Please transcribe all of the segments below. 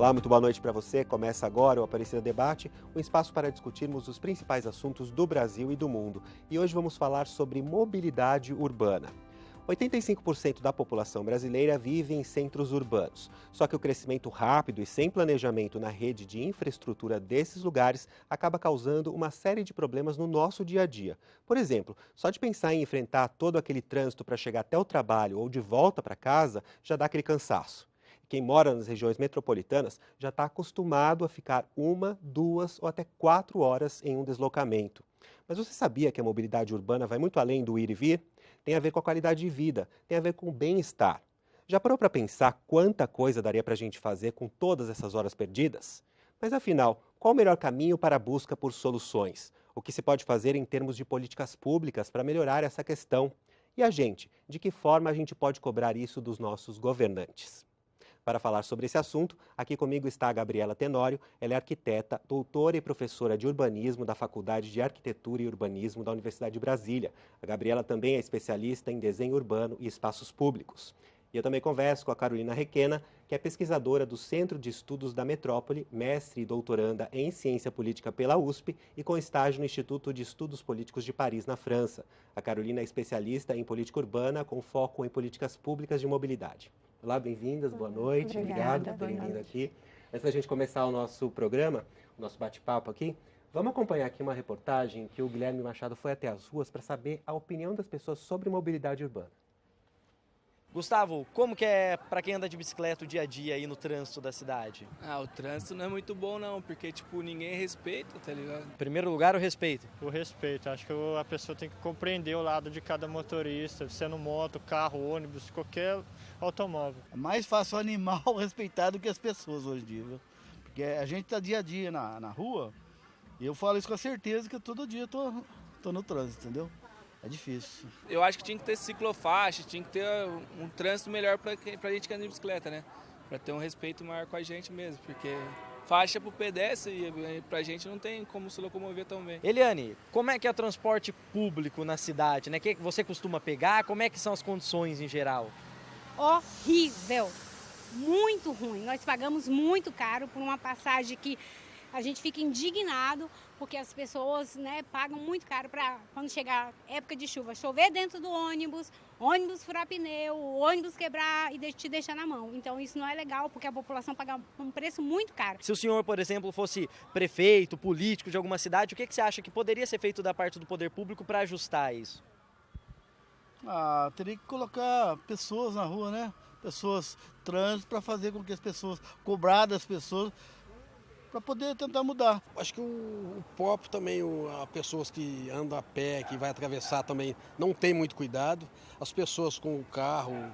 Olá, muito boa noite para você. Começa agora o Aparecida Debate, um espaço para discutirmos os principais assuntos do Brasil e do mundo. E hoje vamos falar sobre mobilidade urbana. 85% da população brasileira vive em centros urbanos. Só que o crescimento rápido e sem planejamento na rede de infraestrutura desses lugares acaba causando uma série de problemas no nosso dia a dia. Por exemplo, só de pensar em enfrentar todo aquele trânsito para chegar até o trabalho ou de volta para casa já dá aquele cansaço. Quem mora nas regiões metropolitanas já está acostumado a ficar 1, 2 ou até 4 horas em um deslocamento. Mas você sabia que a mobilidade urbana vai muito além do ir e vir? Tem a ver com a qualidade de vida, tem a ver com o bem-estar. Já parou para pensar quanta coisa daria para a gente fazer com todas essas horas perdidas? Mas afinal, qual o melhor caminho para a busca por soluções? O que se pode fazer em termos de políticas públicas para melhorar essa questão? E a gente, de que forma a gente pode cobrar isso dos nossos governantes? Para falar sobre esse assunto, aqui comigo está a Gabriela Tenório. Ela é arquiteta, doutora e professora de urbanismo da Faculdade de Arquitetura e Urbanismo da Universidade de Brasília. A Gabriela também é especialista em desenho urbano e espaços públicos. E eu também converso com a Carolina Requena, que é pesquisadora do Centro de Estudos da Metrópole, mestre e doutoranda em Ciência Política pela USP e com estágio no Instituto de Estudos Políticos de Paris, na França. A Carolina é especialista em política urbana com foco em políticas públicas de mobilidade. Olá, bem-vindas, boa noite. Obrigada, Obrigado por terem vindo aqui. Antes da gente começar o nosso programa, o nosso bate-papo aqui, vamos acompanhar aqui uma reportagem que o Guilherme Machado foi até as ruas para saber a opinião das pessoas sobre mobilidade urbana. Gustavo, como que é para quem anda de bicicleta o dia a dia aí no trânsito da cidade? O trânsito não é muito bom não, porque ninguém respeita, tá ligado? Em primeiro lugar, o respeito. O respeito, acho que a pessoa tem que compreender o lado de cada motorista, sendo moto, carro, ônibus, qualquer automóvel. É mais fácil o animal respeitar do que as pessoas hoje em dia, viu? Porque a gente tá dia a dia na rua, e eu falo isso com certeza que todo dia eu tô no trânsito, entendeu? É difícil. Eu acho que tinha que ter ciclofaixa, tinha que ter um trânsito melhor pra gente que anda de bicicleta, né? Pra ter um respeito maior com a gente mesmo, porque faixa pro pedestre e pra gente não tem como se locomover tão bem. Eliane, como é que é o transporte público na cidade, né? Que você costuma pegar? Como é que são as condições em geral? Horrível, muito ruim. Nós pagamos muito caro por uma passagem que a gente fica indignado, porque as pessoas, né, pagam muito caro para quando chegar época de chuva, chover dentro do ônibus furar pneu, o ônibus quebrar e te deixar na mão. Então isso não é legal, porque a população paga um preço muito caro. Se o senhor, por exemplo, fosse prefeito, político de alguma cidade, o que você acha que poderia ser feito da parte do poder público para ajustar isso? Teria que colocar pessoas na rua, né? Pessoas, trânsito, para fazer com que as pessoas, cobrar das pessoas, para poder tentar mudar. Acho que o próprio também, as pessoas que andam a pé, que vai atravessar também, não tem muito cuidado. As pessoas com carro,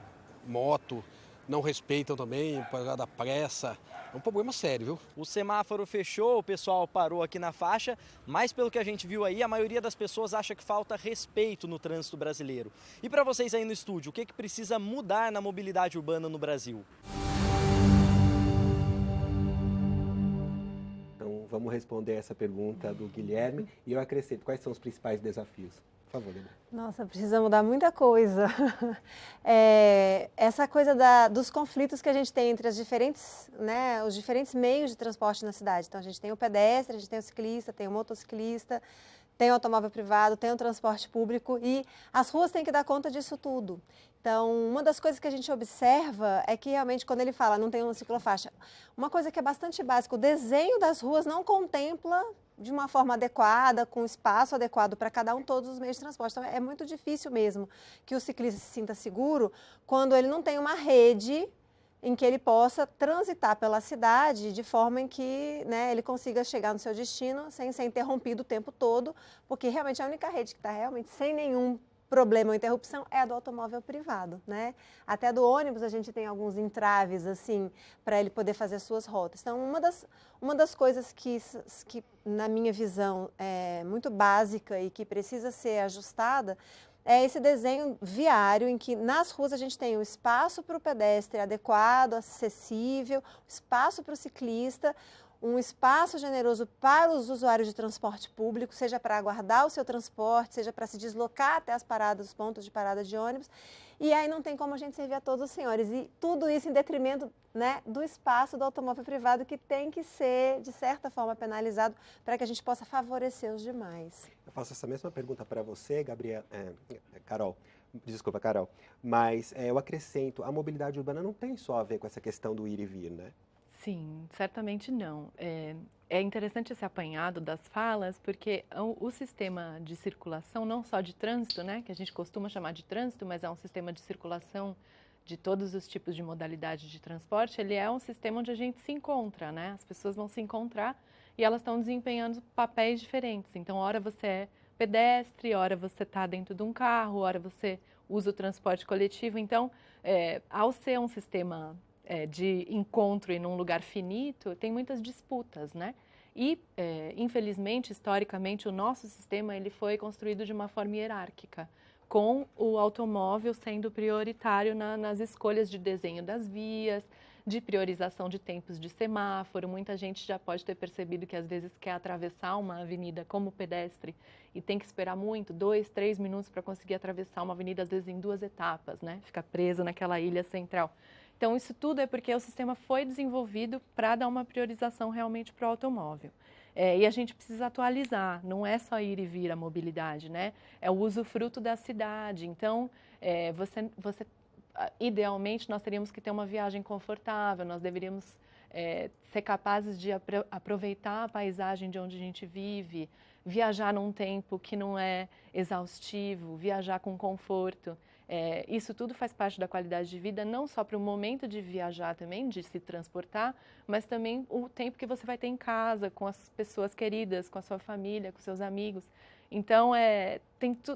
moto, não respeitam também, por causa da pressa. É um problema sério, viu? O semáforo fechou, o pessoal parou aqui na faixa, mas pelo que a gente viu aí, a maioria das pessoas acha que falta respeito no trânsito brasileiro. E para vocês aí no estúdio, o que precisa mudar na mobilidade urbana no Brasil? Vamos responder essa pergunta do Guilherme e eu acrescento, quais são os principais desafios? Por favor, Guilherme. Nossa, precisa mudar muita coisa. Essa coisa dos conflitos que a gente tem entre os diferentes meios de transporte na cidade. Então, a gente tem o pedestre, a gente tem o ciclista, tem o motociclista, tem o automóvel privado, tem o transporte público e as ruas têm que dar conta disso tudo. Então, uma das coisas que a gente observa é que realmente quando ele fala não tem uma ciclofaixa, uma coisa que é bastante básica, o desenho das ruas não contempla de uma forma adequada, com espaço adequado para cada um, todos os meios de transporte. Então, é muito difícil mesmo que o ciclista se sinta seguro quando ele não tem uma rede em que ele possa transitar pela cidade de forma em que, né, ele consiga chegar no seu destino sem ser interrompido o tempo todo, porque realmente a única rede que está realmente sem nenhum problema ou interrupção é a do automóvel privado, né? Até do ônibus a gente tem alguns entraves, assim, para ele poder fazer as suas rotas. Então, uma das coisas que, na minha visão, é muito básica e que precisa ser ajustada é esse desenho viário em que nas ruas a gente tem o espaço para o pedestre adequado, acessível, espaço para o ciclista, um espaço generoso para os usuários de transporte público, seja para aguardar o seu transporte, seja para se deslocar até as paradas, os pontos de parada de ônibus. E aí não tem como a gente servir a todos os senhores. E tudo isso em detrimento, né, do espaço do automóvel privado, que tem que ser, de certa forma, penalizado para que a gente possa favorecer os demais. Eu faço essa mesma pergunta para você, Carol. Desculpa, Carol. Mas eu acrescento, a mobilidade urbana não tem só a ver com essa questão do ir e vir, né? Sim, certamente não. É interessante esse apanhado das falas, porque o sistema de circulação, não só de trânsito, né, que a gente costuma chamar de trânsito, mas é um sistema de circulação de todos os tipos de modalidade de transporte, ele é um sistema onde a gente se encontra, né? As pessoas vão se encontrar e elas estão desempenhando papéis diferentes. Então, hora você é pedestre, hora você está dentro de um carro, hora você usa o transporte coletivo. Então, ao ser um sistema de encontro e num lugar finito, tem muitas disputas, né? E, infelizmente, historicamente, o nosso sistema ele foi construído de uma forma hierárquica, com o automóvel sendo prioritário nas escolhas de desenho das vias, de priorização de tempos de semáforo. Muita gente já pode ter percebido que às vezes quer atravessar uma avenida como pedestre e tem que esperar muito, 2, 3 minutos para conseguir atravessar uma avenida, às vezes em 2 etapas, né? Fica preso naquela ilha central. Então, isso tudo é porque o sistema foi desenvolvido para dar uma priorização realmente para o automóvel. E a gente precisa atualizar, não é só ir e vir a mobilidade, né? É o usufruto da cidade. Então, idealmente, nós teríamos que ter uma viagem confortável, nós deveríamos ser capazes de aproveitar a paisagem de onde a gente vive, viajar num tempo que não é exaustivo, viajar com conforto. Isso tudo faz parte da qualidade de vida, não só para o momento de viajar também, de se transportar, mas também o tempo que você vai ter em casa, com as pessoas queridas, com a sua família, com seus amigos. Então,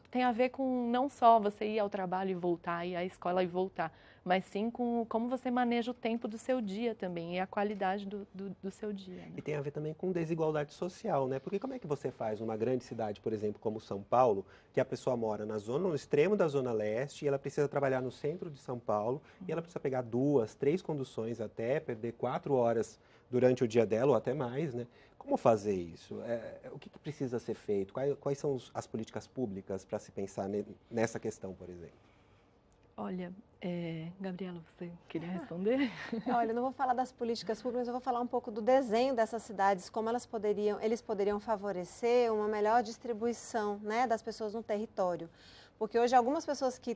tem a ver com não só você ir ao trabalho e voltar, ir à escola e voltar, mas sim com como você maneja o tempo do seu dia também e a qualidade do seu dia. Né? E tem a ver também com desigualdade social, né? Porque como é que você faz numa grande cidade, por exemplo, como São Paulo, que a pessoa mora no extremo da Zona Leste e ela precisa trabalhar no centro de São Paulo e ela precisa pegar 2, 3 conduções até, perder 4 horas durante o dia dela ou até mais, né? Como fazer isso? O que precisa ser feito? Quais são as políticas públicas para se pensar nessa questão, por exemplo? Olha, Gabriela, você queria responder? Olha, eu não vou falar das políticas públicas, eu vou falar um pouco do desenho dessas cidades, como eles poderiam favorecer uma melhor distribuição, né, das pessoas no território. Porque hoje algumas pessoas que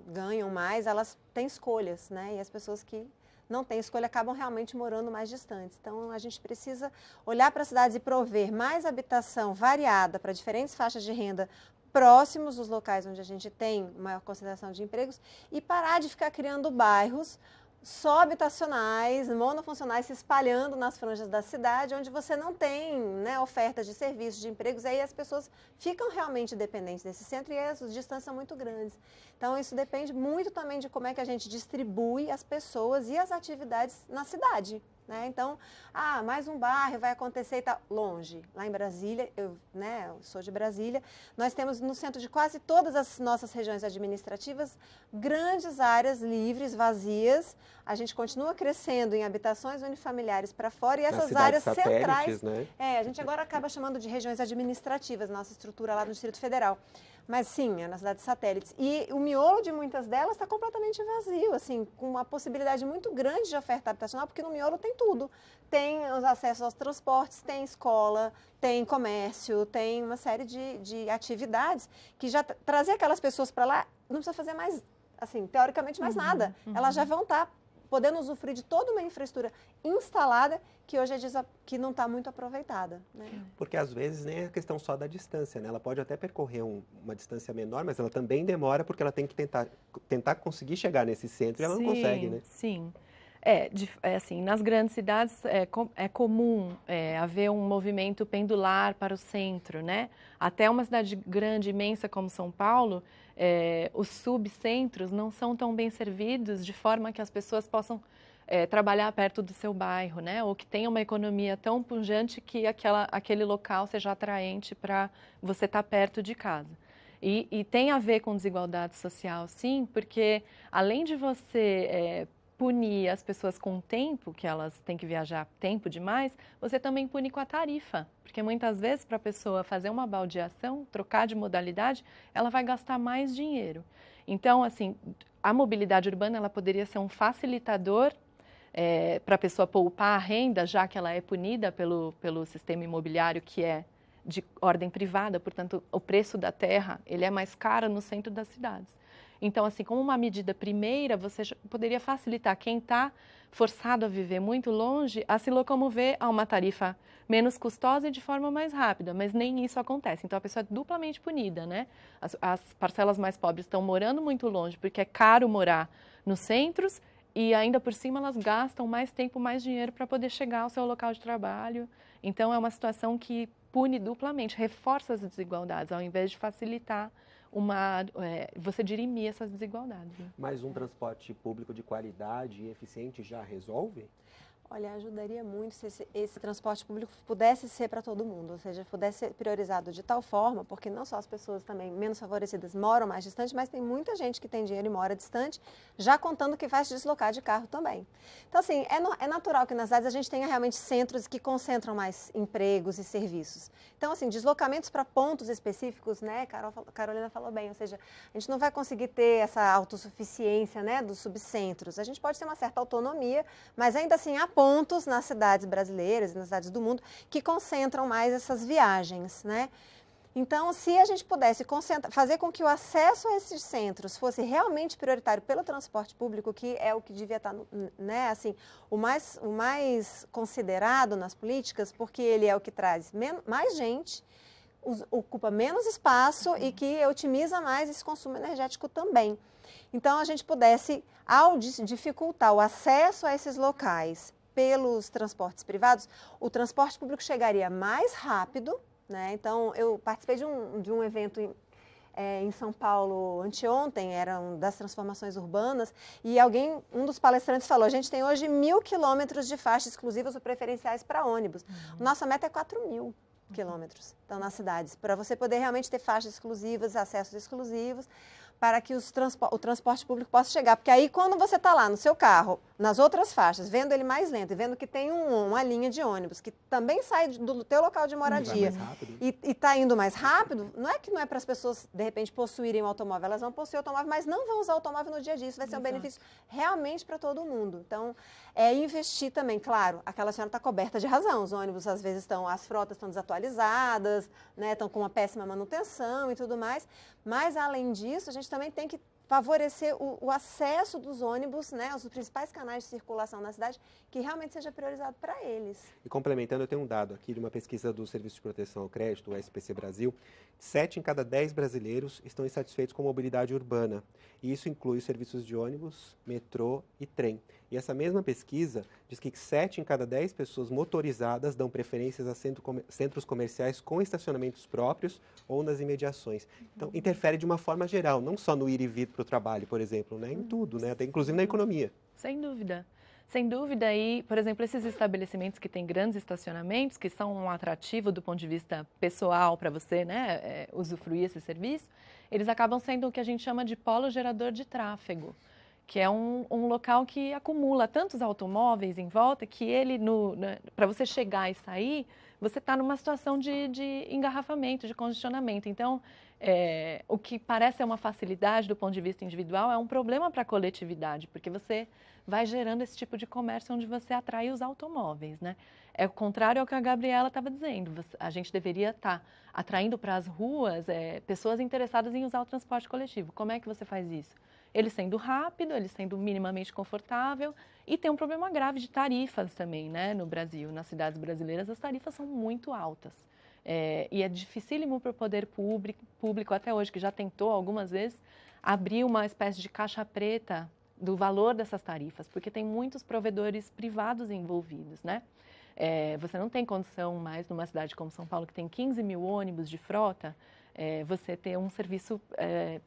ganham mais, elas têm escolhas, né, e as pessoas que não têm escolha acabam realmente morando mais distantes. Então, a gente precisa olhar para as cidades e prover mais habitação variada para diferentes faixas de renda próximos dos locais onde a gente tem maior concentração de empregos e parar de ficar criando bairros só habitacionais, monofuncionais, se espalhando nas franjas da cidade, onde você não tem, né, ofertas de serviços, de empregos, aí as pessoas ficam realmente dependentes desse centro e as distâncias são muito grandes. Então, isso depende muito também de como é que a gente distribui as pessoas e as atividades na cidade. Né? Então, mais um bairro vai acontecer e tá longe. Lá em Brasília, eu sou de Brasília, nós temos no centro de quase todas as nossas regiões administrativas grandes áreas livres, vazias. A gente continua crescendo em habitações unifamiliares para fora e essas áreas centrais, né? A gente agora acaba chamando de regiões administrativas, nossa estrutura lá no Distrito Federal. Mas sim, é nas cidades satélites. E o miolo de muitas delas está completamente vazio, assim, com uma possibilidade muito grande de oferta habitacional, porque no miolo tem tudo. Tem os acessos aos transportes, tem escola, tem comércio, tem uma série de atividades que já trazer aquelas pessoas para lá não precisa fazer mais, assim, teoricamente mais nada. Elas já vão estar podendo usufruir de toda uma infraestrutura instalada que hoje que não está muito aproveitada. Né? Porque às vezes nem é questão só da distância, né? Ela pode até percorrer uma distância menor, mas ela também demora porque ela tem que tentar conseguir chegar nesse centro e ela não consegue, né? Sim. Assim, nas grandes cidades é comum haver um movimento pendular para o centro, né? Até uma cidade grande, imensa como São Paulo, os subcentros não são tão bem servidos de forma que as pessoas possam trabalhar perto do seu bairro, né? Ou que tenha uma economia tão pujante que aquele local seja atraente para você estar perto de casa. E tem a ver com desigualdade social, sim, porque além de você punir as pessoas com o tempo, que elas têm que viajar tempo demais, você também pune com a tarifa. Porque muitas vezes, para a pessoa fazer uma baldeação, trocar de modalidade, ela vai gastar mais dinheiro. Então, assim, a mobilidade urbana ela poderia ser um facilitador para a pessoa poupar a renda, já que ela é punida pelo sistema imobiliário que é de ordem privada, portanto, o preço da terra ele é mais caro no centro das cidades. Então, assim, como uma medida primeira, você poderia facilitar quem está forçado a viver muito longe a se locomover a uma tarifa menos custosa e de forma mais rápida, mas nem isso acontece. Então, a pessoa é duplamente punida, né? As parcelas mais pobres estão morando muito longe porque é caro morar nos centros e ainda por cima elas gastam mais tempo, mais dinheiro para poder chegar ao seu local de trabalho. Então, é uma situação que pune duplamente, reforça as desigualdades, ao invés de facilitar você dirimir essas desigualdades. Né? Mas um transporte público de qualidade e eficiente já resolve? Olha, ajudaria muito se esse transporte público pudesse ser para todo mundo, ou seja, pudesse ser priorizado de tal forma, porque não só as pessoas também menos favorecidas moram mais distante, mas tem muita gente que tem dinheiro e mora distante, já contando que vai se deslocar de carro também. Então, assim, é natural que nas cidades a gente tenha realmente centros que concentram mais empregos e serviços. Então, assim, deslocamentos para pontos específicos, né, Carolina falou bem, ou seja, a gente não vai conseguir ter essa autossuficiência, né, dos subcentros. A gente pode ter uma certa autonomia, mas ainda assim há pontos nas cidades brasileiras e nas cidades do mundo que concentram mais essas viagens, né? Então, se a gente pudesse fazer com que o acesso a esses centros fosse realmente prioritário pelo transporte público, que é o que devia estar, né, assim, o mais considerado nas políticas, porque ele é o que traz mais gente, ocupa menos espaço e que otimiza mais esse consumo energético também. Então, a gente pudesse, ao dificultar o acesso a esses locais pelos transportes privados, o transporte público chegaria mais rápido, né? Então, eu participei de um evento em São Paulo anteontem, era das transformações urbanas, e um dos palestrantes falou, a gente tem hoje 1.000 quilômetros de faixas exclusivas ou preferenciais para ônibus. Nossa meta é 4.000 quilômetros, então, nas cidades, para você poder realmente ter faixas exclusivas, acessos exclusivos, para que o transporte público possa chegar. Porque aí, quando você está lá no seu carro, nas outras faixas, vendo ele mais lento e vendo que tem uma linha de ônibus que também sai do teu local de moradia e está indo mais rápido, não é para as pessoas, de repente, possuírem um automóvel. Elas vão possuir o automóvel, mas não vão usar o automóvel no dia a dia. Isso vai ser um benefício realmente para todo mundo. Então, investir também, claro, aquela senhora está coberta de razão. Os ônibus, às vezes, as frotas estão desatualizadas, né, estão com uma péssima manutenção e tudo mais. Mas, além disso, a gente também tem que favorecer o acesso dos ônibus, né, aos principais canais de circulação na cidade, que realmente seja priorizado para eles. E complementando, eu tenho um dado aqui de uma pesquisa do Serviço de Proteção ao Crédito, o SPC Brasil, 7 em cada 10 brasileiros estão insatisfeitos com a mobilidade urbana. E isso inclui os serviços de ônibus, metrô e trem. E essa mesma pesquisa diz que 7 em cada 10 pessoas motorizadas dão preferências a centros comerciais com estacionamentos próprios ou nas imediações. Então, interfere de uma forma geral, não só no ir e vir para o trabalho, por exemplo, né? Em tudo, né? Até, inclusive na economia. Sem dúvida. Sem dúvida, e, por exemplo, esses estabelecimentos que têm grandes estacionamentos, que são um atrativo do ponto de vista pessoal para você, né, usufruir esse serviço, eles acabam sendo o que a gente chama de polo gerador de tráfego, que é um local que acumula tantos automóveis em volta que ele, para você chegar e sair, você está numa situação de engarrafamento, de congestionamento. Então, o que parece ser uma facilidade do ponto de vista individual é um problema para a coletividade, porque você vai gerando esse tipo de comércio onde você atrai os automóveis, né? É o contrário ao que a Gabriela estava dizendo. A gente deveria estar atraindo para as ruas pessoas interessadas em usar o transporte coletivo. Como é que você faz isso? Ele sendo rápido, ele sendo minimamente confortável, e tem um problema grave de tarifas também, né, no Brasil. Nas cidades brasileiras, as tarifas são muito altas. E é dificílimo para o poder público, até hoje, que já tentou algumas vezes, abrir uma espécie de caixa preta do valor dessas tarifas, porque tem muitos provedores privados envolvidos, né? Você não tem condição mais, numa cidade como São Paulo, que tem 15 mil ônibus de frota, você ter um serviço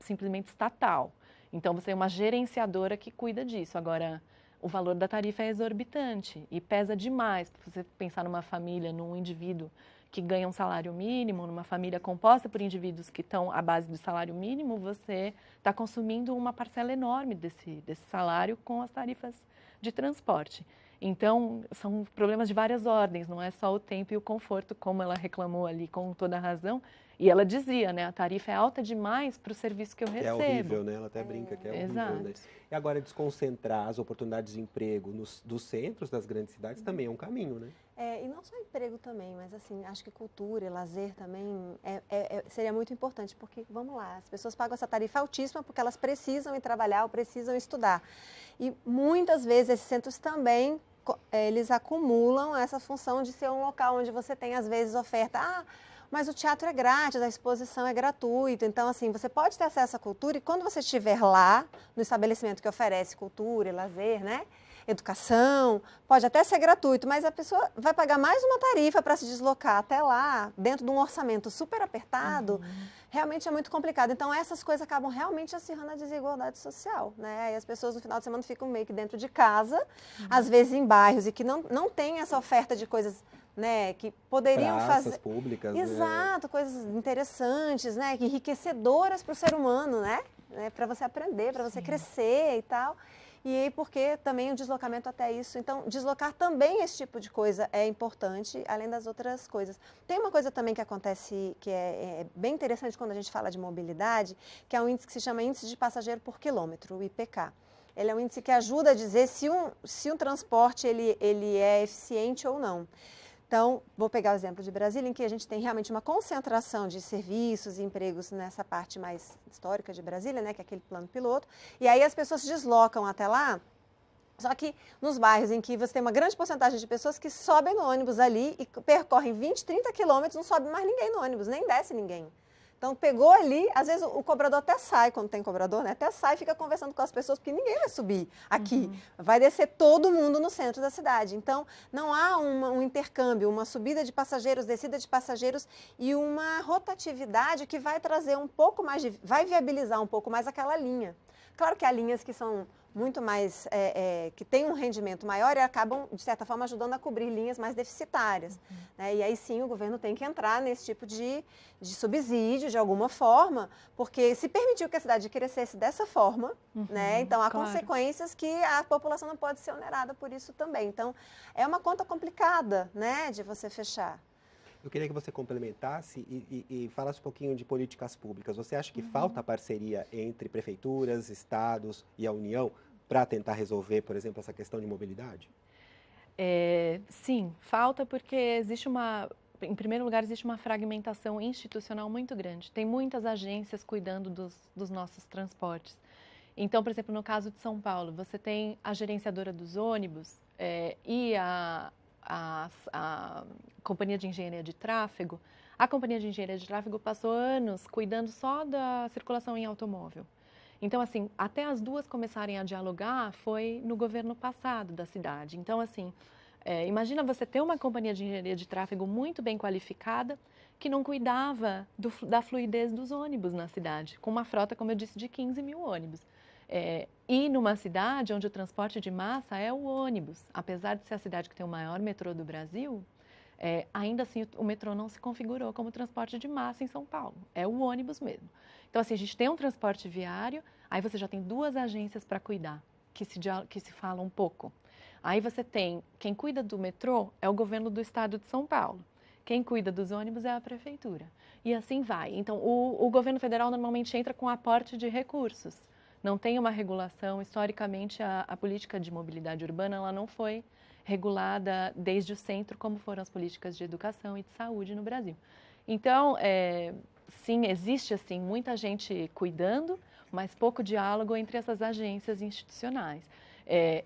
simplesmente estatal. Então, você tem uma gerenciadora que cuida disso. Agora, o valor da tarifa é exorbitante e pesa demais. Se você pensar numa família, num indivíduo que ganha um salário mínimo, numa família composta por indivíduos que estão à base do salário mínimo, você está consumindo uma parcela enorme desse salário com as tarifas de transporte. Então, são problemas de várias ordens, não é só o tempo e o conforto, como ela reclamou ali com toda a razão. E ela dizia, né, a tarifa é alta demais para o serviço que eu recebo. É horrível, né? Ela até brinca que é horrível, Exato. né? E agora desconcentrar as oportunidades de emprego dos centros das grandes cidades também é um caminho, né? E não só emprego também, mas assim, acho que cultura e lazer também seria muito importante, porque, vamos lá, as pessoas pagam essa tarifa altíssima porque elas precisam ir trabalhar ou precisam estudar. E muitas vezes esses centros também, eles acumulam essa função de ser um local onde você tem, às vezes, oferta, mas o teatro é grátis, a exposição é gratuita, então, assim, você pode ter acesso à cultura e quando você estiver lá, no estabelecimento que oferece cultura e lazer, né, educação, pode até ser gratuito, mas a pessoa vai pagar mais uma tarifa para se deslocar até lá, dentro de um orçamento super apertado, realmente é muito complicado. Então, essas coisas acabam realmente acirrando a desigualdade social, né? E as pessoas no final de semana ficam meio que dentro de casa, às vezes em bairros, e que não tem essa oferta de coisas, né, que poderiam Praças fazer... públicas, Exato, coisas interessantes, né, enriquecedoras para o ser humano, né? Para você aprender, para você crescer e tal. E aí, porque também o deslocamento até isso. Então, deslocar também esse tipo de coisa é importante, além das outras coisas. Tem uma coisa também que acontece, que é bem interessante quando a gente fala de mobilidade, que é um índice que se chama Índice de Passageiro por Quilômetro, o IPK. Ele é um índice que ajuda a dizer se um transporte ele é eficiente ou não. Então, vou pegar o exemplo de Brasília, em que a gente tem realmente uma concentração de serviços e empregos nessa parte mais histórica de Brasília, né, que é aquele plano piloto, e aí as pessoas se deslocam até lá, só que nos bairros em que você tem uma grande porcentagem de pessoas que sobem no ônibus ali e percorrem 20, 30 quilômetros, não sobe mais ninguém no ônibus, nem desce ninguém. Então, pegou ali, às vezes o cobrador até sai, quando tem cobrador, né? Até sai e fica conversando com as pessoas, porque ninguém vai subir aqui. Vai descer todo mundo no centro da cidade. Então, não há um intercâmbio, uma subida de passageiros, descida de passageiros e uma rotatividade que vai trazer um pouco mais vai viabilizar um pouco mais aquela linha. Claro que há linhas que são muito mais, que têm um rendimento maior e acabam, de certa forma, ajudando a cobrir linhas mais deficitárias. Né? E aí sim o governo tem que entrar nesse tipo de subsídio, de alguma forma, porque se permitiu que a cidade crescesse dessa forma, né? Então há consequências que a população não pode ser onerada por isso também. Então é uma conta complicada, né, de você fechar. Eu queria que você complementasse e falasse um pouquinho de políticas públicas. Você acha que falta parceria entre prefeituras, estados e a União para tentar resolver, por exemplo, essa questão de mobilidade? Sim, falta porque em primeiro lugar, existe uma fragmentação institucional muito grande. Tem muitas agências cuidando dos nossos transportes. Então, por exemplo, no caso de São Paulo, você tem a gerenciadora dos ônibus e a Companhia de Engenharia de Tráfego. A Companhia de Engenharia de Tráfego passou anos cuidando só da circulação em automóvel. Então, assim, até as duas começarem a dialogar foi no governo passado da cidade. Então, assim, imagina você ter uma Companhia de Engenharia de Tráfego muito bem qualificada que não cuidava da fluidez dos ônibus na cidade, com uma frota, como eu disse, de 15 mil ônibus. E numa cidade onde o transporte de massa é o ônibus, apesar de ser a cidade que tem o maior metrô do Brasil, ainda assim o metrô não se configurou como transporte de massa em São Paulo, é o ônibus mesmo. Então, assim, a gente tem um transporte viário, aí você já tem duas agências para cuidar, que se falam um pouco. Aí você tem, quem cuida do metrô é o governo do estado de São Paulo, quem cuida dos ônibus é a prefeitura, e assim vai. Então, o governo federal normalmente entra com aporte de recursos. Não tem uma regulação, historicamente a política de mobilidade urbana ela não foi regulada desde o centro, como foram as políticas de educação e de saúde no Brasil. Então, sim, existe assim, muita gente cuidando, mas pouco diálogo entre essas agências institucionais.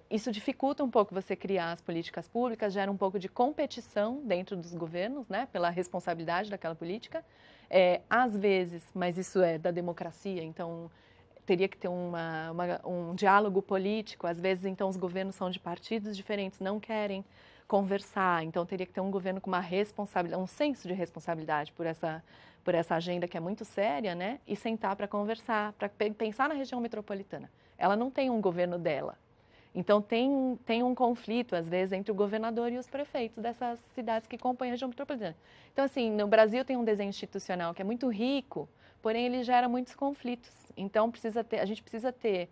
Isso dificulta um pouco você criar as políticas públicas, gera um pouco de competição dentro dos governos, né, pela responsabilidade daquela política. Às vezes, mas isso é da democracia, então teria que ter um diálogo político. Às vezes, então, os governos são de partidos diferentes, não querem conversar. Então, teria que ter um governo com uma responsabilidade, um senso de responsabilidade por essa agenda que é muito séria, né? E sentar para conversar, para pensar na região metropolitana. Ela não tem um governo dela. Então, tem um conflito, às vezes, entre o governador e os prefeitos dessas cidades que compõem a região metropolitana. Então, assim, no Brasil tem um desenho institucional que é muito rico, porém ele gera muitos conflitos. Então, a gente precisa ter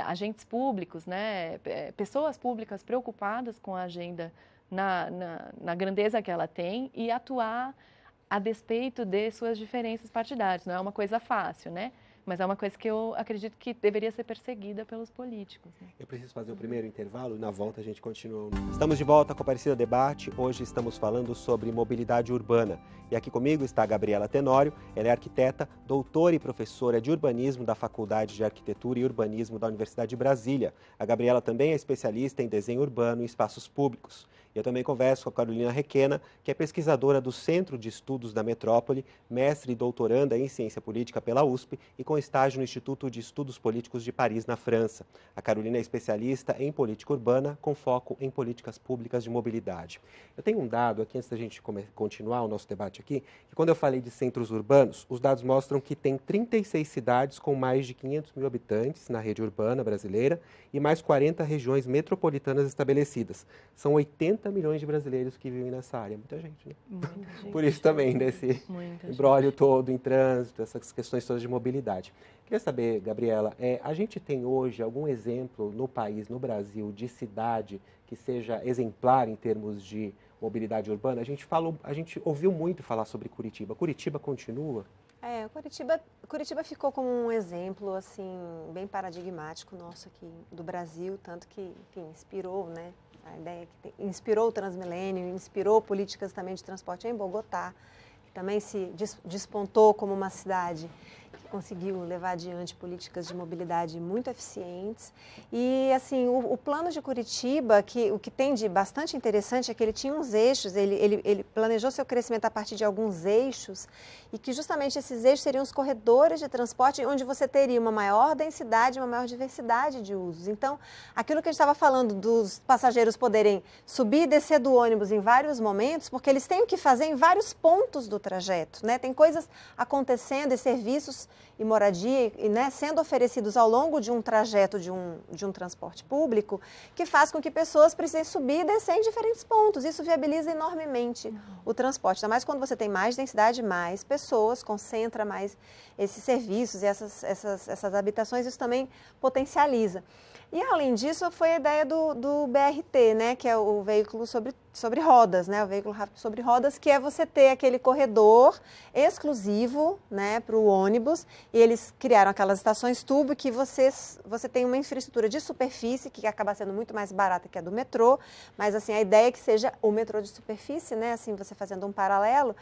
agentes públicos, né, pessoas públicas preocupadas com a agenda na grandeza que ela tem e atuar a despeito de suas diferenças partidárias. Não é uma coisa fácil, né? Mas é uma coisa que eu acredito que deveria ser perseguida pelos políticos. Né? Eu preciso fazer o primeiro intervalo e na volta a gente continua. Estamos de volta com o Aparecida Debate. Hoje estamos falando sobre mobilidade urbana. E aqui comigo está a Gabriela Tenório. Ela é arquiteta, doutora e professora de urbanismo da Faculdade de Arquitetura e Urbanismo da Universidade de Brasília. A Gabriela também é especialista em desenho urbano e espaços públicos. Eu também converso com a Carolina Requena, que é pesquisadora do Centro de Estudos da Metrópole, mestre e doutoranda em Ciência Política pela USP e com estágio no Instituto de Estudos Políticos de Paris, na França. A Carolina é especialista em política urbana, com foco em políticas públicas de mobilidade. Eu tenho um dado aqui, antes da gente continuar o nosso debate aqui, que quando eu falei de centros urbanos, os dados mostram que tem 36 cidades com mais de 500 mil habitantes na rede urbana brasileira e mais 40 regiões metropolitanas estabelecidas. São 80 milhões de brasileiros que vivem nessa área. Muita gente, né? Muita gente. Por isso também, desse imbróglio todo em trânsito, essas questões todas de mobilidade. Queria saber, Gabriela, a gente tem hoje algum exemplo no país, no Brasil, de cidade que seja exemplar em termos de mobilidade urbana? A gente ouviu muito falar sobre Curitiba. Curitiba continua? Curitiba ficou como um exemplo, assim, bem paradigmático nosso aqui do Brasil, tanto que, enfim, inspirou, né? A ideia que inspirou o Transmilênio, inspirou políticas também de transporte em Bogotá, que também se despontou como uma cidade que conseguiu levar adiante políticas de mobilidade muito eficientes. E, assim, o plano de Curitiba, o que tem de bastante interessante é que ele tinha uns eixos, ele planejou seu crescimento a partir de alguns eixos e que justamente esses eixos seriam os corredores de transporte onde você teria uma maior densidade, uma maior diversidade de usos. Então, aquilo que a gente estava falando dos passageiros poderem subir e descer do ônibus em vários momentos, porque eles têm o que fazer em vários pontos do trajeto, né? Tem coisas acontecendo e serviços e moradia, né, sendo oferecidos ao longo de um trajeto de um transporte público, que faz com que pessoas precisem subir e descer em diferentes pontos. Isso viabiliza enormemente o transporte. Ainda mais quando você tem mais densidade, mais pessoas, concentra mais esses serviços e essas habitações, isso também potencializa. E, além disso, foi a ideia do BRT, né, que é o veículo sobre rodas, né, o veículo rápido sobre rodas, que é você ter aquele corredor exclusivo, né, para o ônibus, e eles criaram aquelas estações tubo que você tem uma infraestrutura de superfície, que acaba sendo muito mais barata que a do metrô, mas, assim, a ideia é que seja o metrô de superfície, né, assim, você fazendo um paralelo,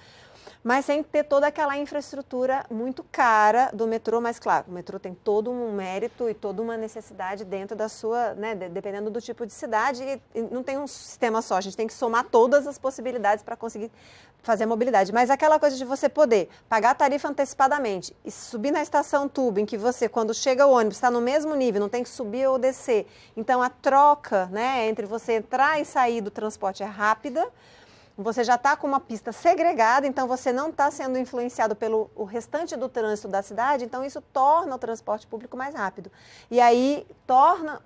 mas sem ter toda aquela infraestrutura muito cara do metrô, mas claro, o metrô tem todo um mérito e toda uma necessidade dentro da sua, né, dependendo do tipo de cidade, e não tem um sistema só, a gente tem que somar todas as possibilidades para conseguir fazer a mobilidade. Mas aquela coisa de você poder pagar a tarifa antecipadamente e subir na estação tubo, em que você, quando chega o ônibus, está no mesmo nível, não tem que subir ou descer. Então, a troca, né, entre você entrar e sair do transporte é rápida. Você já está com uma pista segregada, então você não está sendo influenciado pelo restante do trânsito da cidade, então isso torna o transporte público mais rápido. E aí torna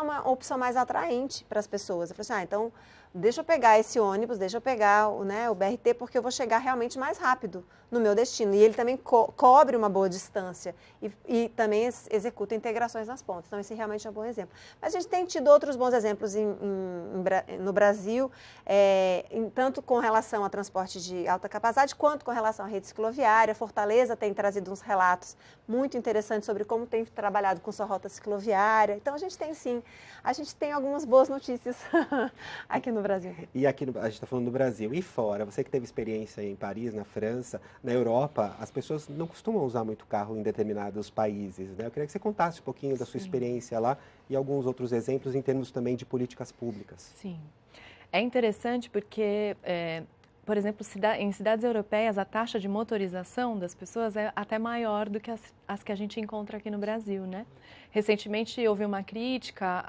uma opção mais atraente para as pessoas. Eu falei assim, então deixa eu pegar esse ônibus, deixa eu pegar o BRT, porque eu vou chegar realmente mais rápido no meu destino. E ele também cobre uma boa distância e também executa integrações nas pontas. Então, esse realmente é um bom exemplo. Mas a gente tem tido outros bons exemplos no Brasil, tanto com relação a transporte de alta capacidade, quanto com relação à rede cicloviária. Fortaleza tem trazido uns relatos muito interessantes sobre como tem trabalhado com sua rota cicloviária. Então, a gente tem algumas boas notícias aqui no Brasil. E aqui a gente está falando do Brasil. E fora, você que teve experiência em Paris, na França, na Europa, as pessoas não costumam usar muito carro em determinados países, né? Eu queria que você contasse um pouquinho da sua experiência lá e alguns outros exemplos em termos também de políticas públicas. Sim. É interessante porque, por exemplo, em cidades europeias, a taxa de motorização das pessoas é até maior do que as que a gente encontra aqui no Brasil, né? Recentemente houve uma crítica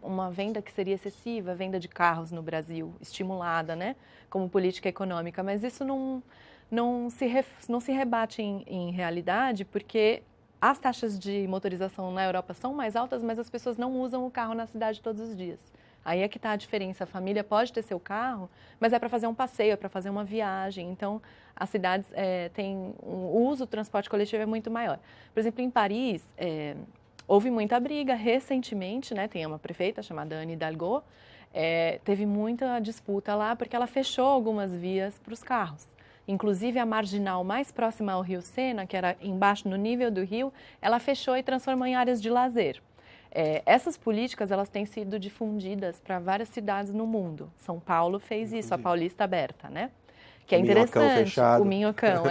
uma venda que seria excessiva, a venda de carros no Brasil, estimulada, né, como política econômica, mas isso não se rebate em realidade, porque as taxas de motorização na Europa são mais altas, mas as pessoas não usam o carro na cidade todos os dias. Aí é que está a diferença. A família pode ter seu carro, mas é para fazer um passeio, é para fazer uma viagem. Então, as cidades têm o uso do transporte coletivo é muito maior. Por exemplo, em Paris, houve muita briga recentemente, né? Tem uma prefeita chamada Anne Hidalgo, teve muita disputa lá porque ela fechou algumas vias para os carros. Inclusive, a marginal mais próxima ao Rio Sena, que era embaixo no nível do rio, ela fechou e transformou em áreas de lazer. Essas políticas elas têm sido difundidas para várias cidades no mundo. São Paulo fez isso, a Paulista Aberta, né? Que é interessante, o Minhocão,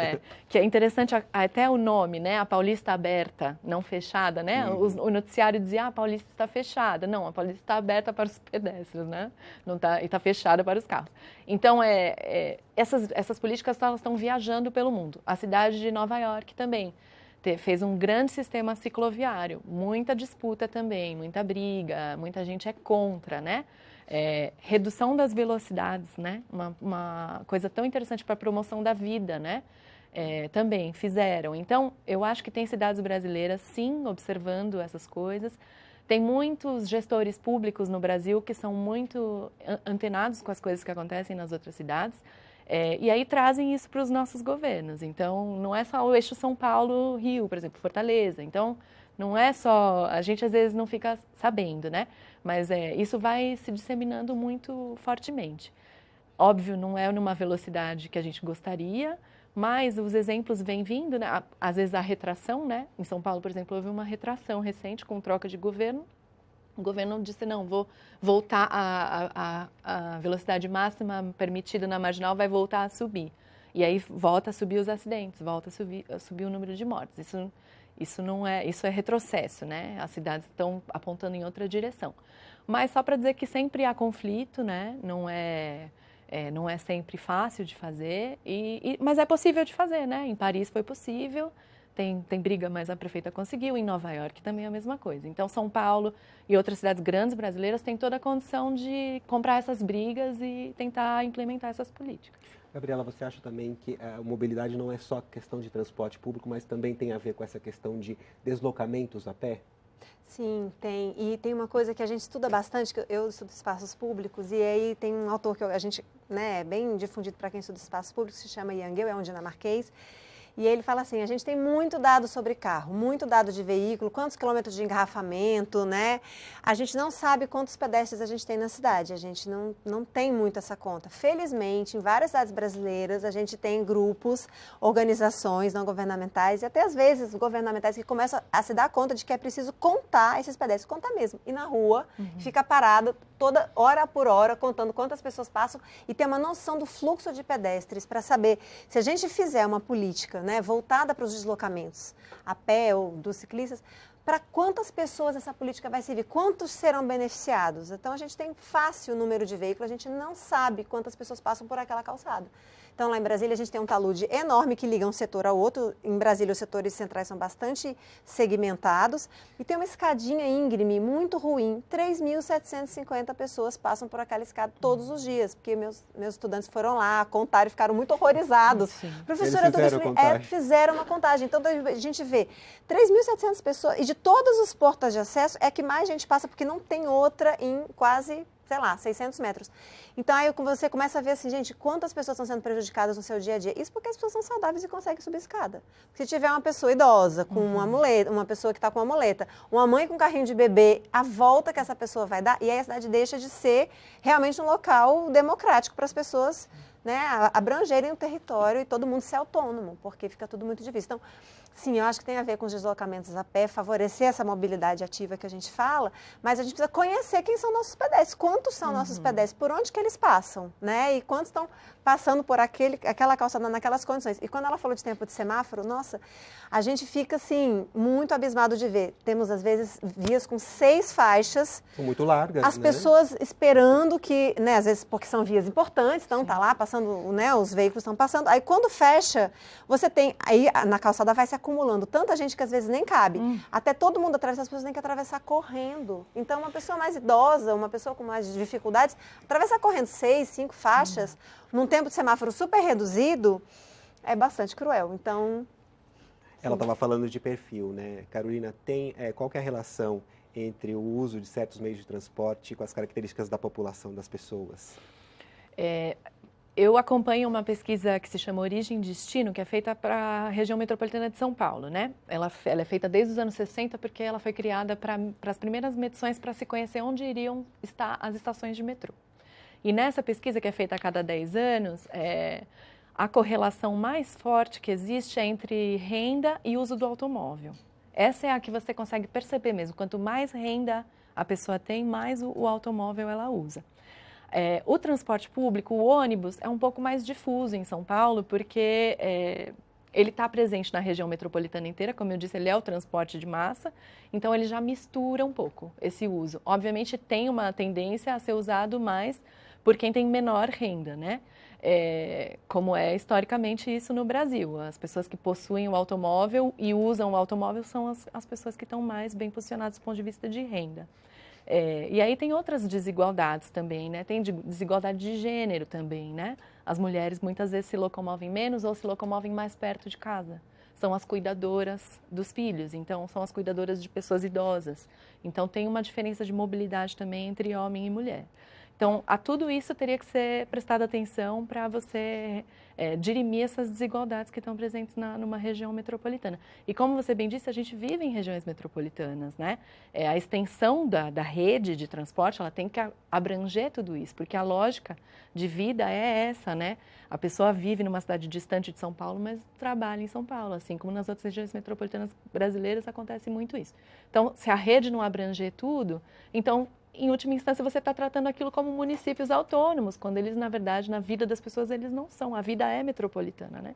que é interessante até o nome, né? A Paulista Aberta, não fechada, né? O noticiário dizia, a Paulista está fechada. Não, a Paulista está aberta para os pedestres, né? Não tá, e está fechada para os carros. Então, essas políticas elas estão viajando pelo mundo. A cidade de Nova York também fez um grande sistema cicloviário, muita disputa também, muita briga, muita gente é contra, né? Redução das velocidades, né? Uma coisa tão interessante para a promoção da vida, né? Também fizeram. Então, eu acho que tem cidades brasileiras, sim, observando essas coisas. Tem muitos gestores públicos no Brasil que são muito antenados com as coisas que acontecem nas outras cidades. E aí trazem isso para os nossos governos. Então, não é só o eixo São Paulo-Rio, por exemplo, Fortaleza. Então, não é só... A gente, às vezes, não fica sabendo, né? Mas isso vai se disseminando muito fortemente. Óbvio, não é numa velocidade que a gente gostaria, mas os exemplos vêm vindo, né? Às vezes, a retração, né? Em São Paulo, por exemplo, houve uma retração recente com troca de governo. O governo disse, não, vou voltar a velocidade máxima permitida na marginal, vai voltar a subir. E aí volta a subir os acidentes, volta a subir o número de mortes. Isso é retrocesso, né? As cidades estão apontando em outra direção. Mas só para dizer que sempre há conflito, né? Não é sempre fácil de fazer, mas é possível de fazer, né? Em Paris foi possível. Tem briga, mas a prefeita conseguiu. Em Nova York também é a mesma coisa. Então, São Paulo e outras cidades grandes brasileiras têm toda a condição de comprar essas brigas e tentar implementar essas políticas. Gabriela, você acha também que a mobilidade não é só questão de transporte público, mas também tem a ver com essa questão de deslocamentos a pé? Sim, tem. E tem uma coisa que a gente estuda bastante, que eu estudo espaços públicos, e aí tem um autor que a gente, né, é bem difundido para quem estuda espaços públicos, se chama Yangel, é um dinamarquês. E ele fala assim, a gente tem muito dado sobre carro, muito dado de veículo, quantos quilômetros de engarrafamento, né? A gente não sabe quantos pedestres a gente tem na cidade, a gente não tem muito essa conta. Felizmente, em várias cidades brasileiras, a gente tem grupos, organizações não governamentais e até às vezes governamentais que começam a se dar conta de que é preciso contar esses pedestres, contar mesmo. Ir na rua, fica parado toda hora por hora, contando quantas pessoas passam e ter uma noção do fluxo de pedestres para saber se a gente fizer uma política, né, voltada para os deslocamentos a pé ou dos ciclistas, para quantas pessoas essa política vai servir, quantos serão beneficiados. Então, a gente tem fácil o número de veículos, a gente não sabe quantas pessoas passam por aquela calçada. Então, lá em Brasília, a gente tem um talude enorme que liga um setor ao outro. Em Brasília, os setores centrais são bastante segmentados. E tem uma escadinha íngreme, muito ruim. 3.750 pessoas passam por aquela escada todos os dias, porque meus estudantes foram lá, contaram e ficaram muito horrorizados. Professora, fizeram uma contagem. Então, a gente vê 3.700 pessoas, e de todas as portas de acesso, é que mais gente passa, porque não tem outra em quase, sei lá, 600 metros. Então, aí você começa a ver assim, gente, quantas pessoas estão sendo prejudicadas no seu dia a dia? Isso porque as pessoas são saudáveis e conseguem subir escada. Se tiver uma pessoa idosa com uma muleta, uma pessoa que está com uma muleta, uma mãe com um carrinho de bebê, a volta que essa pessoa vai dar, e aí a cidade deixa de ser realmente um local democrático para as pessoas, né, abrangerem o território e todo mundo ser autônomo, porque fica tudo muito difícil. Então, sim, eu acho que tem a ver com os deslocamentos a pé, favorecer essa mobilidade ativa que a gente fala, mas a gente precisa conhecer quem são nossos pedestres, quantos são nossos pedestres, por onde que eles passam, né? E quantos estão passando por aquela calçada naquelas condições. E quando ela falou de tempo de semáforo, nossa, a gente fica, assim, muito abismado de ver. Temos, às vezes, vias com 6 faixas. São muito largas, as pessoas esperando que, né, às vezes porque são vias importantes, então tá lá passando, né, os veículos estão passando. Aí quando fecha, você tem, aí na calçada vai se acumulando tanta gente que às vezes nem cabe. Até todo mundo atravessar, as pessoas têm que atravessar correndo. Então uma pessoa mais idosa, uma pessoa com mais dificuldades, atravessar correndo 6, 5 faixas, num tempo de semáforo super reduzido, é bastante cruel. Então... Ela estava falando de perfil, né? Carolina, qual que é a relação entre o uso de certos meios de transporte com as características da população, das pessoas? Eu acompanho uma pesquisa que se chama Origem e Destino, que é feita para a região metropolitana de São Paulo, né? Ela é feita desde os anos 60 porque ela foi criada para as primeiras medições para se conhecer onde iriam estar as estações de metrô. E nessa pesquisa, que é feita a cada 10 anos, a correlação mais forte que existe é entre renda e uso do automóvel. Essa é a que você consegue perceber mesmo. Quanto mais renda a pessoa tem, mais o automóvel ela usa. O transporte público, o ônibus, é um pouco mais difuso em São Paulo, porque ele está presente na região metropolitana inteira, como eu disse, ele é o transporte de massa, então ele já mistura um pouco esse uso. Obviamente tem uma tendência a ser usado mais por quem tem menor renda, né? Como é historicamente isso no Brasil. As pessoas que possuem o automóvel e usam o automóvel são as pessoas que estão mais bem posicionadas do ponto de vista de renda. E aí tem outras desigualdades também, né? Tem desigualdade de gênero também, né? As mulheres muitas vezes se locomovem menos ou se locomovem mais perto de casa. São as cuidadoras dos filhos, então são as cuidadoras de pessoas idosas. Então tem uma diferença de mobilidade também entre homem e mulher. Então, a tudo isso teria que ser prestado atenção para você dirimir essas desigualdades que estão presentes numa região metropolitana. E como você bem disse, a gente vive em regiões metropolitanas, né? A extensão da rede de transporte, ela tem que abranger tudo isso, porque a lógica de vida é essa, né? A pessoa vive numa cidade distante de São Paulo, mas trabalha em São Paulo, assim como nas outras regiões metropolitanas brasileiras acontece muito isso. Então, se a rede não abranger tudo, então, em última instância, você está tratando aquilo como municípios autônomos, quando eles, na verdade, na vida das pessoas, eles não são. A vida é metropolitana, né?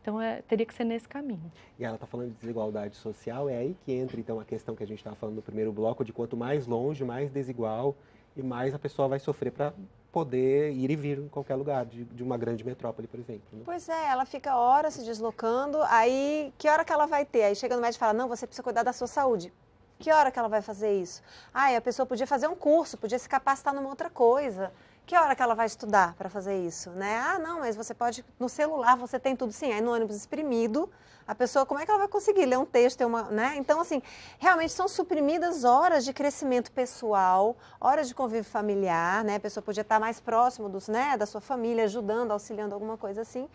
Então, teria que ser nesse caminho. E ela está falando de desigualdade social, é aí que entra, então, a questão que a gente estava falando no primeiro bloco, de quanto mais longe, mais desigual e mais a pessoa vai sofrer para poder ir e vir em qualquer lugar de uma grande metrópole, por exemplo. Né? Pois é, ela fica horas se deslocando, aí que hora que ela vai ter? Aí chega no médico e fala, não, você precisa cuidar da sua saúde. Que hora que ela vai fazer isso? A pessoa podia fazer um curso, podia se capacitar numa outra coisa. Que hora que ela vai estudar para fazer isso? Né? Não, mas você pode, no celular você tem tudo sim. Aí no ônibus exprimido, a pessoa, como é que ela vai conseguir ler um texto? Né? Então, assim, realmente são suprimidas horas de crescimento pessoal, horas de convívio familiar, né? A pessoa podia estar mais próximo da sua família, ajudando, auxiliando, alguma coisa assim.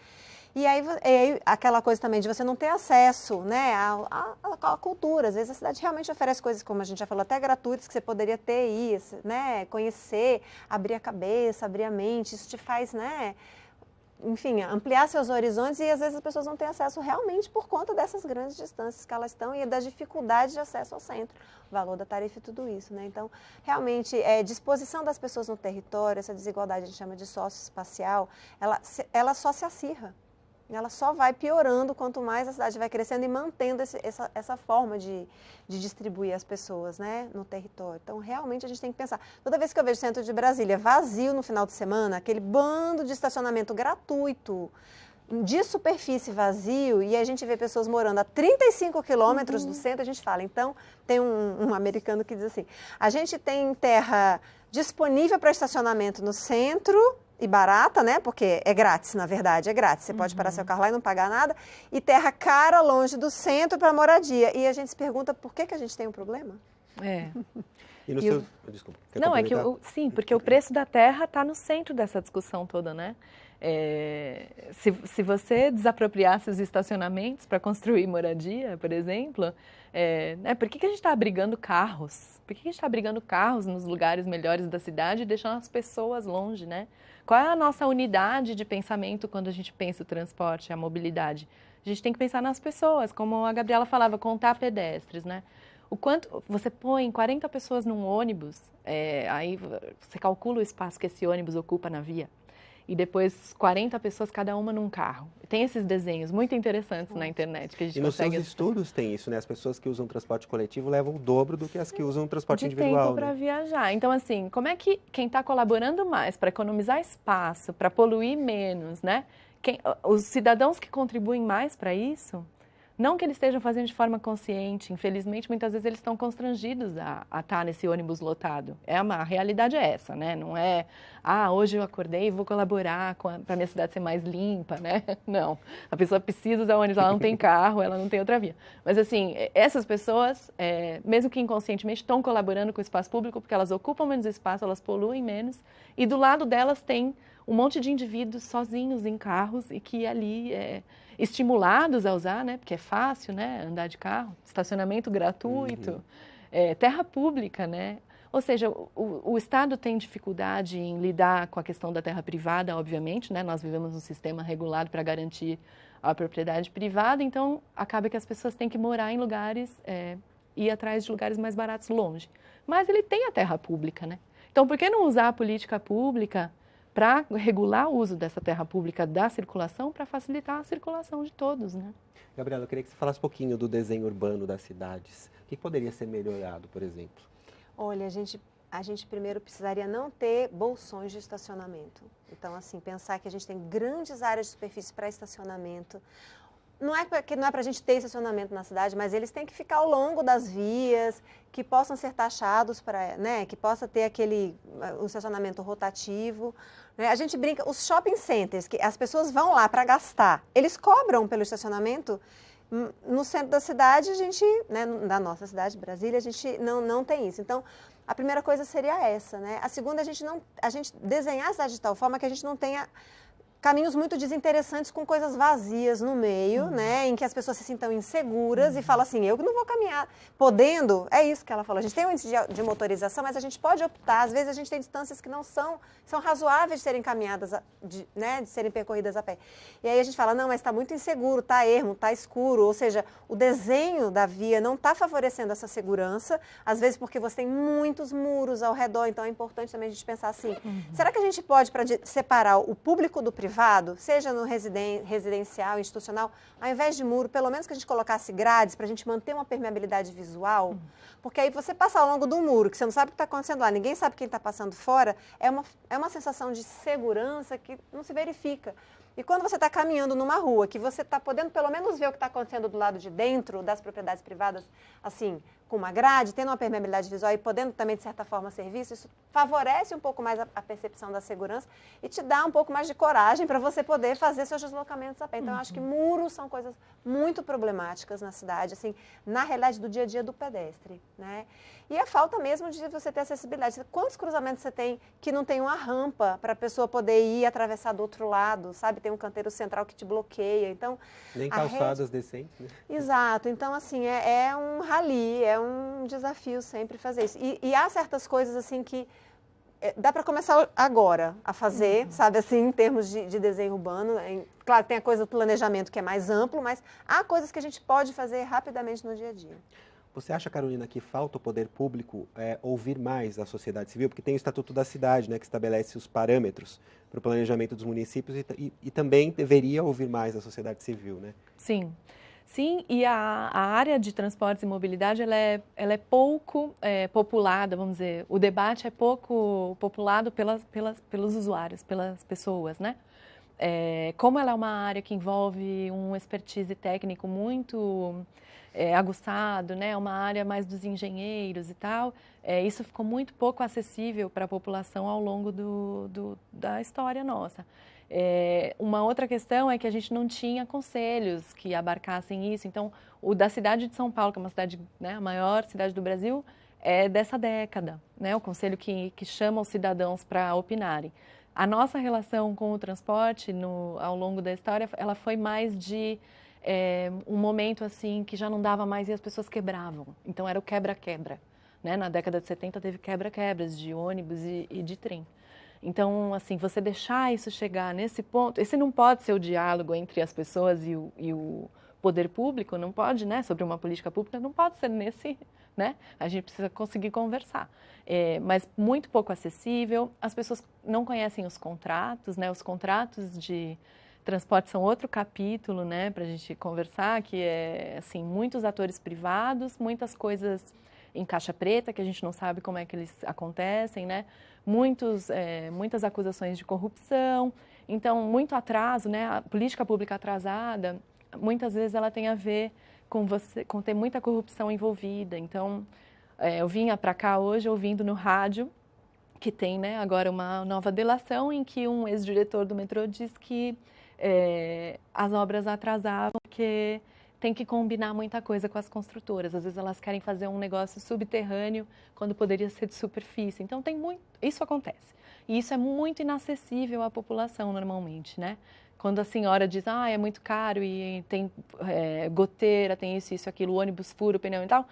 E aí, aquela coisa também de você não ter acesso, né, à cultura. Às vezes a cidade realmente oferece coisas, como a gente já falou, até gratuitas, que você poderia ter aí, né, conhecer, abrir a cabeça, abrir a mente. Isso te faz, né, enfim, ampliar seus horizontes, e às vezes as pessoas não têm acesso realmente por conta dessas grandes distâncias que elas estão e das dificuldades de acesso ao centro, o valor da tarifa e tudo isso, né? Então, realmente, disposição das pessoas no território, essa desigualdade a gente chama de socioespacial, ela só se acirra. Ela só vai piorando quanto mais a cidade vai crescendo e mantendo essa forma de distribuir as pessoas, né, no território. Então, realmente, a gente tem que pensar. Toda vez que eu vejo o centro de Brasília vazio no final de semana, aquele bando de estacionamento gratuito, de superfície vazio, e a gente vê pessoas morando a 35 quilômetros do centro, a gente fala. Então, tem um americano que diz assim, a gente tem terra disponível para estacionamento no centro, e barata, né? Porque é grátis, na verdade, é grátis. Você pode parar seu carro lá e não pagar nada. E terra cara, longe do centro, para moradia. E a gente se pergunta por que a gente tem um problema? E no seu... Desculpa. Não, é que sim, porque o preço da terra está no centro dessa discussão toda, né? Se você desapropriasse os estacionamentos para construir moradia, por exemplo, por que a gente está abrigando carros? Por que a gente está abrigando carros nos lugares melhores da cidade e deixando as pessoas longe, né? Qual é a nossa unidade de pensamento quando a gente pensa o transporte, a mobilidade? A gente tem que pensar nas pessoas, como a Gabriela falava, contar pedestres, né? O quanto você põe 40 pessoas num ônibus, aí você calcula o espaço que esse ônibus ocupa na via. E depois 40 pessoas, cada uma num carro. Tem esses desenhos muito interessantes na internet que a gente consegue... E nos seus estudos tem isso, né? As pessoas que usam transporte coletivo levam o dobro do que as que usam transporte individual. De tempo para viajar. Então, assim, como é que quem está colaborando mais para economizar espaço, para poluir menos, né? Os cidadãos que contribuem mais para isso Não que eles estejam fazendo de forma consciente, infelizmente, muitas vezes eles estão constrangidos a estar nesse ônibus lotado. A realidade é essa, né? Não é, hoje eu acordei e vou colaborar para a minha cidade ser mais limpa, né? Não, a pessoa precisa usar ônibus, ela não tem carro, ela não tem outra via. Mas assim, essas pessoas, mesmo que inconscientemente, estão colaborando com o espaço público porque elas ocupam menos espaço, elas poluem menos, e do lado delas tem um monte de indivíduos sozinhos em carros e que ali estimulados a usar, né? Porque é fácil, né? Andar de carro, estacionamento gratuito, terra pública, né? Ou seja, o Estado tem dificuldade em lidar com a questão da terra privada, obviamente, né? Nós vivemos um sistema regulado para garantir a propriedade privada, então acaba que as pessoas têm que morar em lugares, ir atrás de lugares mais baratos longe. Mas ele tem a terra pública, né? Então, por que não usar a política pública para regular o uso dessa terra pública da circulação para facilitar a circulação de todos, né? Gabriela, eu queria que você falasse um pouquinho do desenho urbano das cidades. O que poderia ser melhorado, por exemplo? Olha, a gente primeiro precisaria não ter bolsões de estacionamento. Então, assim, pensar que a gente tem grandes áreas de superfície para estacionamento. Não é para a gente ter estacionamento na cidade, mas eles têm que ficar ao longo das vias, que possam ser taxados, né, que possa ter um estacionamento rotativo. Né? A gente brinca, os shopping centers, que as pessoas vão lá para gastar, eles cobram pelo estacionamento. No centro da cidade, a gente, né, da nossa cidade, Brasília, a gente não tem isso. Então, a primeira coisa seria essa, né? A segunda, a gente desenhar a cidade de tal forma que a gente não tenha caminhos muito desinteressantes com coisas vazias no meio, né, em que as pessoas se sintam inseguras e falam assim, eu não vou caminhar, podendo, é isso que ela falou, a gente tem um índice de motorização, mas a gente pode optar, às vezes a gente tem distâncias que não são razoáveis de serem caminhadas, né, de serem percorridas a pé. E aí a gente fala, não, mas está muito inseguro, está ermo, está escuro, ou seja, o desenho da via não está favorecendo essa segurança, às vezes porque você tem muitos muros ao redor, então é importante também a gente pensar assim, será que a gente pode, para separar o público do privado, seja no residencial, institucional, ao invés de muro, pelo menos que a gente colocasse grades para a gente manter uma permeabilidade visual, porque aí você passa ao longo do muro, que você não sabe o que está acontecendo lá, ninguém sabe quem está passando fora, é uma sensação de segurança que não se verifica. E quando você está caminhando numa rua, que você está podendo pelo menos ver o que está acontecendo do lado de dentro das propriedades privadas, assim, com uma grade, tendo uma permeabilidade visual e podendo também, de certa forma, serviço, isso favorece um pouco mais a percepção da segurança e te dá um pouco mais de coragem para você poder fazer seus deslocamentos a pé. Então, eu acho que muros são coisas muito problemáticas na cidade, assim, na realidade do dia a dia do pedestre, né? E a falta mesmo de você ter acessibilidade. Quantos cruzamentos você tem que não tem uma rampa para a pessoa poder ir atravessar do outro lado, sabe? Tem um canteiro central que te bloqueia, então... Nem calçadas decentes, né? Exato, então assim, é um rally, é um desafio sempre fazer isso. E há certas coisas assim que dá para começar agora a fazer, sabe, assim, em termos de desenho urbano. Claro, tem a coisa do planejamento que é mais amplo, mas há coisas que a gente pode fazer rapidamente no dia a dia. Você acha, Carolina, que falta o poder público ouvir mais a sociedade civil? Porque tem o Estatuto da Cidade, né, que estabelece os parâmetros para o planejamento dos municípios e também deveria ouvir mais a sociedade civil, né? Sim. Sim, e a área de transportes e mobilidade ela é pouco populada, vamos dizer, o debate é pouco populado pelos usuários, pelas pessoas, né? Como ela é uma área que envolve um expertise técnico muito aguçado, né? Uma área mais dos engenheiros e tal, isso ficou muito pouco acessível para a população ao longo da história nossa. Uma outra questão é que a gente não tinha conselhos que abarcassem isso. Então, o da cidade de São Paulo, que é uma cidade, né, a maior cidade do Brasil, é dessa década, né, o conselho que chama os cidadãos para opinarem. A nossa relação com o transporte ao longo da história, ela foi mais de um momento assim que já não dava mais e as pessoas quebravam. Então, era o quebra-quebra. Né? Na década de 70 teve quebra-quebras de ônibus e de trem. Então, assim, você deixar isso chegar nesse ponto, esse não pode ser o diálogo entre as pessoas e o poder público, não pode, né, sobre uma política pública, não pode ser nesse, né, a gente precisa conseguir conversar. Mas muito pouco acessível, as pessoas não conhecem os contratos, né, os contratos de transporte são outro capítulo, né, para a gente conversar, que é, assim, muitos atores privados, muitas coisas em caixa preta, que a gente não sabe como é que eles acontecem, né? Muitas acusações de corrupção, então muito atraso, né? A política pública atrasada, muitas vezes ela tem a ver com ter muita corrupção envolvida. Então, eu vinha para cá hoje ouvindo no rádio que tem, né, agora uma nova delação em que um ex-diretor do metrô diz que as obras atrasavam porque tem que combinar muita coisa com as construtoras. Às vezes elas querem fazer um negócio subterrâneo quando poderia ser de superfície. Então isso acontece. E isso é muito inacessível à população normalmente, né? Quando a senhora diz, é muito caro e tem goteira, tem isso, aquilo, o ônibus fura o pneu e tal.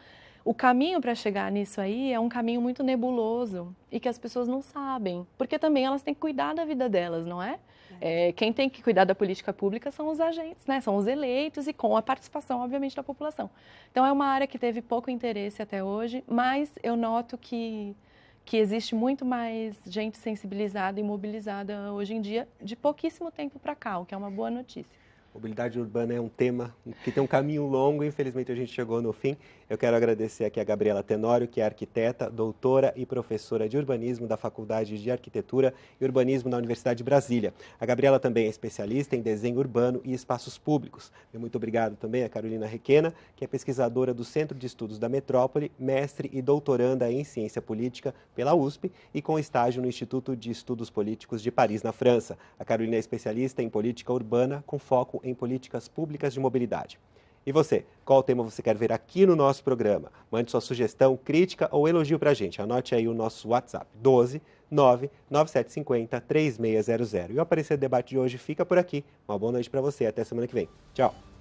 O caminho para chegar nisso aí é um caminho muito nebuloso e que as pessoas não sabem, porque também elas têm que cuidar da vida delas, não é? Quem tem que cuidar da política pública são os agentes, né? São os eleitos e com a participação, obviamente, da população. Então, é uma área que teve pouco interesse até hoje, mas eu noto que existe muito mais gente sensibilizada e mobilizada hoje em dia, de pouquíssimo tempo para cá, o que é uma boa notícia. Mobilidade urbana é um tema que tem um caminho longo, infelizmente a gente chegou no fim. Eu quero agradecer aqui a Gabriela Tenório, que é arquiteta, doutora e professora de urbanismo da Faculdade de Arquitetura e Urbanismo da Universidade de Brasília. A Gabriela também é especialista em desenho urbano e espaços públicos. Muito obrigado também a Carolina Requena, que é pesquisadora do Centro de Estudos da Metrópole, mestre e doutoranda em Ciência Política pela USP e com estágio no Instituto de Estudos Políticos de Paris, na França. A Carolina é especialista em política urbana com foco em políticas públicas de mobilidade. E você, qual tema você quer ver aqui no nosso programa? Mande sua sugestão, crítica ou elogio para a gente. Anote aí o nosso WhatsApp, 12 99750 3600. E o Aparecer Debate de hoje fica por aqui. Uma boa noite para você, até semana que vem. Tchau!